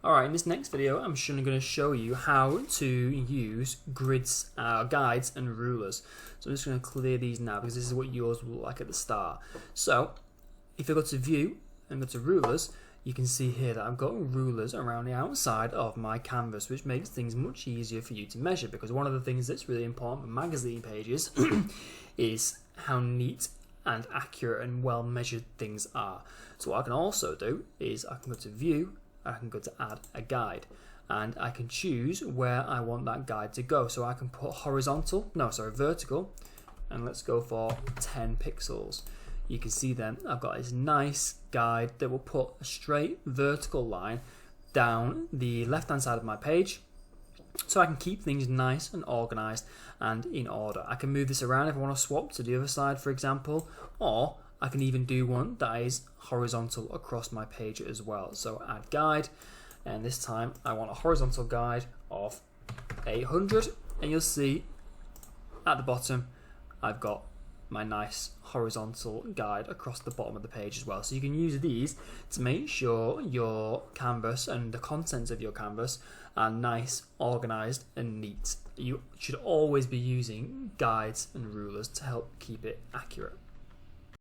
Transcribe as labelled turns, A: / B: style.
A: Alright, in this next video I'm going to show you how to use grids, guides and rulers. So I'm just going to clear these now because this is what yours will look like at the start. So if I go to view and go to rulers, you can see here that I've got rulers around the outside of my canvas, which makes things much easier for you to measure, because one of the things that's really important for magazine pages is how neat and accurate and well measured things are. So what I can also do is I can go to view, I can go to add a guide, and I can choose where I want that guide to go. So I can put vertical, and let's go for 10 pixels. You can see then I've got this nice guide that will put a straight vertical line down the left hand side of my page, so I can keep things nice and organized and in order. I can move this around if I want to swap to the other side, for example, or I can even do one that is horizontal across my page as well. So add guide, and this time I want a horizontal guide of 800, and you'll see at the bottom I've got my nice horizontal guide across the bottom of the page as well. So you can use these to make sure your canvas and the contents of your canvas are nice, organized and neat. You should always be using guides and rulers to help keep it accurate.